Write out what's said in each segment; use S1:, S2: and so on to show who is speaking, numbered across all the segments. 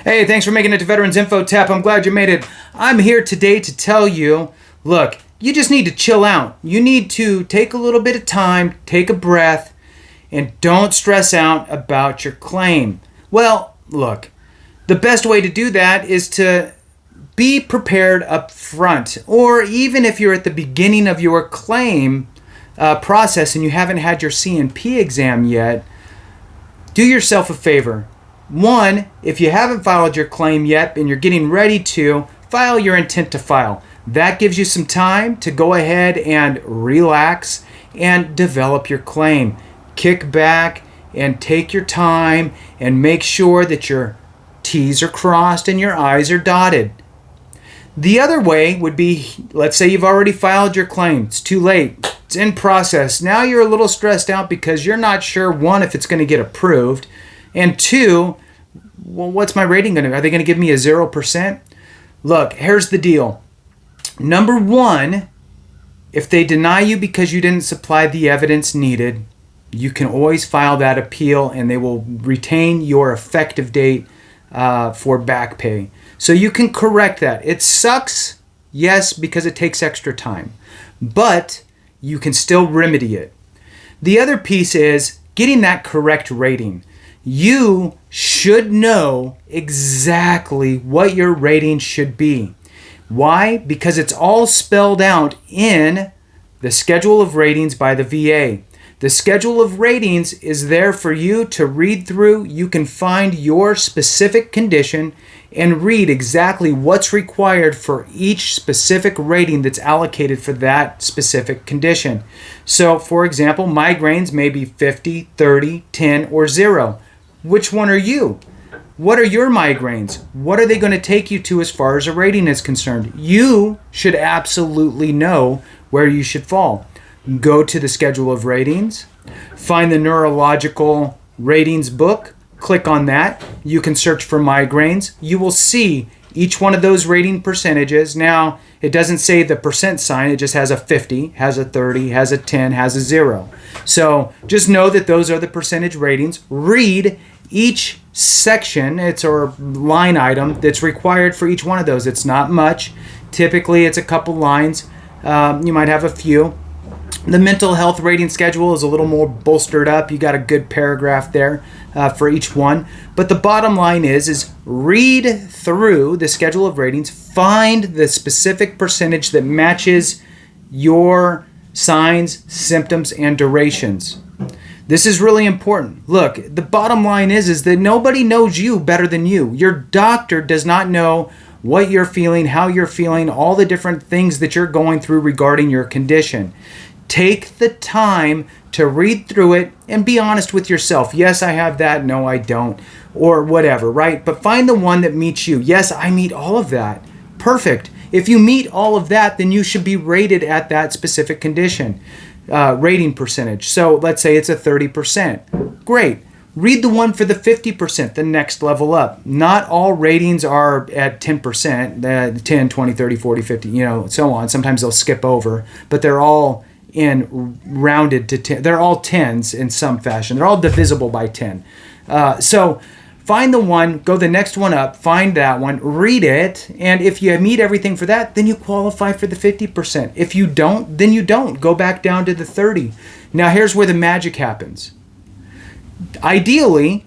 S1: Hey, thanks for making it to Veterans Info Tap. I'm glad you made it. I'm here today to tell you, look, you just need to chill out. You need to take a little bit of time, take a breath, and don't stress out about your claim. Well, look, the best way to do that is to be prepared up front, or even if you're at the beginning of your claim process and you haven't had your C&P exam yet, do yourself a favor. One, if you haven't filed your claim yet and you're getting ready to, file your intent to file. That gives you some time to go ahead and relax and develop your claim. Kick back and take your time and make sure that your T's are crossed and your I's are dotted. The other way would be, let's say you've already filed your claim. It's too late. It's in process. Now you're a little stressed out because you're not sure, one, if it's going to get approved, and two, well, what's my rating going to be? Are they going to give me a 0%? Look, here's the deal. Number one, if they deny you because you didn't supply the evidence needed, you can always file that appeal and they will retain your effective date for back pay. So you can correct that. It sucks, yes, because it takes extra time, but you can still remedy it. The other piece is getting that correct rating. You should know exactly what your rating should be. Why? Because it's all spelled out in the schedule of ratings by the VA. The schedule of ratings is there for you to read through. You can find your specific condition and read exactly what's required for each specific rating that's allocated for that specific condition. So, for example, migraines may be 50, 30, 10, or 0. Which one are you? What are your migraines? What are they going to take you to as far as a rating is concerned? You should absolutely know where you should fall. Go to the schedule of ratings, find the neurological ratings book, click on that. You can search for migraines. You will see each one of those rating percentages. Now, it doesn't say the percent sign, it just has a 50, has a 30, has a 10, has a 0. So just know that those are the percentage ratings. Read each section, or line item that's required for each one of those. It's not much. Typically, it's a couple lines. You might have a few. The mental health rating schedule is a little more bolstered up. You got a good paragraph there for each one. But the bottom line is read through the schedule of ratings, find the specific percentage that matches your signs, symptoms, and durations. This is really important. Look, the bottom line is that nobody knows you better than you. Your doctor does not know what you're feeling, how you're feeling, all the different things that you're going through regarding your condition. Take the time to read through it and be honest with yourself. Yes, I have that. No, I don't. Or whatever, right? But find the one that meets you. Yes, I meet all of that. Perfect. If you meet all of that, then you should be rated at that specific condition. Rating percentage. So let's say it's a 30%. Great. Read the one for the 50%, the next level up. Not all ratings are at 10%, 10, 20, 30, 40, 50, so on. Sometimes they'll skip over, but they're all in rounded to 10. They're all 10s in some fashion. They're all divisible by 10. So find the one, go the next one up, find that one, read it, and if you meet everything for that, then you qualify for the 50%. If you don't, then you don't. Go back down to the 30. Now here's where the magic happens. Ideally,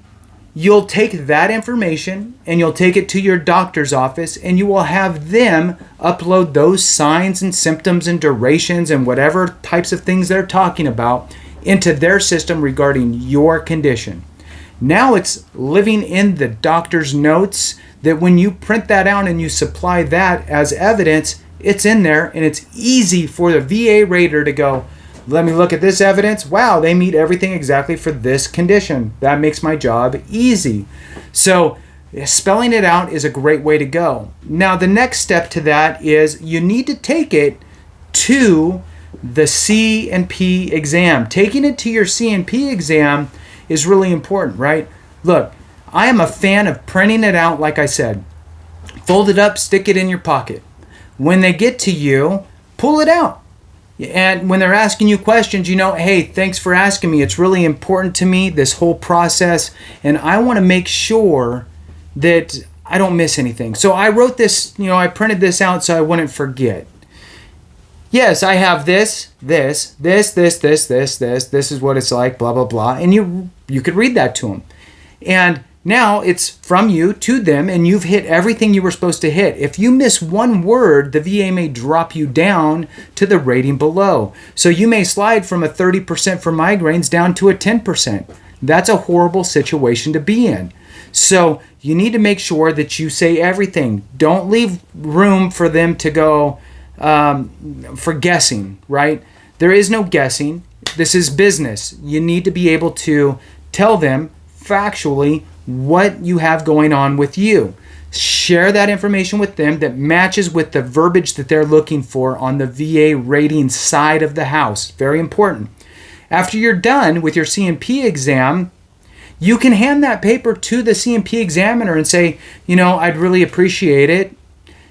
S1: you'll take that information and you'll take it to your doctor's office and you will have them upload those signs and symptoms and durations and whatever types of things they're talking about into their system regarding your condition. Now it's living in the doctor's notes that when you print that out and you supply that as evidence, it's in there and it's easy for the VA rater to go, let me look at this evidence. Wow, they meet everything exactly for this condition. That makes my job easy. So spelling it out is a great way to go. Now the next step to that is you need to take it to the C&P exam. Taking it to your C&P exam is really important, right? Look, I am a fan of printing it out, like I said. Fold it up, stick it in your pocket. When they get to you, pull it out. And when they're asking you questions, hey, thanks for asking me. It's really important to me, this whole process. And I want to make sure that I don't miss anything. So I wrote this, I printed this out so I wouldn't forget. Yes, I have this is what it's like, blah, blah, blah. And you could read that to them. And now it's from you to them, and you've hit everything you were supposed to hit. If you miss one word, the VA may drop you down to the rating below. So you may slide from a 30% for migraines down to a 10%. That's a horrible situation to be in. So you need to make sure that you say everything. Don't leave room for them to go for guessing, right? There is no guessing. This is business. You need to be able to tell them factually what you have going on with you. Share that information with them that matches with the verbiage that they're looking for on the VA rating side of the house. Very important. After you're done with your C&P exam, you can hand that paper to the C&P examiner and say, I'd really appreciate it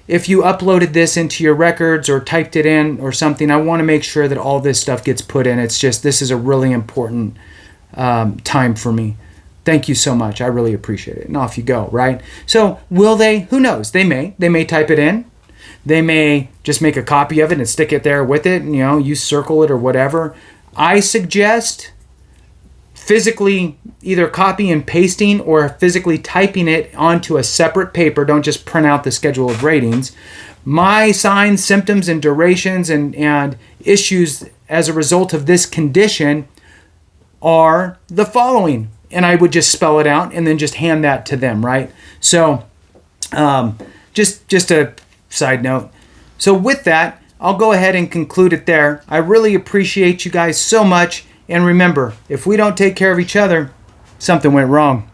S1: if you uploaded this into your records or typed it in or something. I want to make sure that all this stuff gets put in. It's just, this is a really important time for me. Thank you so much. I really appreciate it. And off you go, right? So will they? Who knows? They may type it in. They may just make a copy of it and stick it there with it. And, you circle it or whatever. I suggest physically either copy and pasting or physically typing it onto a separate paper. Don't just print out the schedule of ratings. My signs, symptoms, and durations and issues as a result of this condition are the following. And I would just spell it out and then just hand that to them, right? So just a side note. So with that, I'll go ahead and conclude it there. I really appreciate you guys so much. And remember, if we don't take care of each other, something went wrong.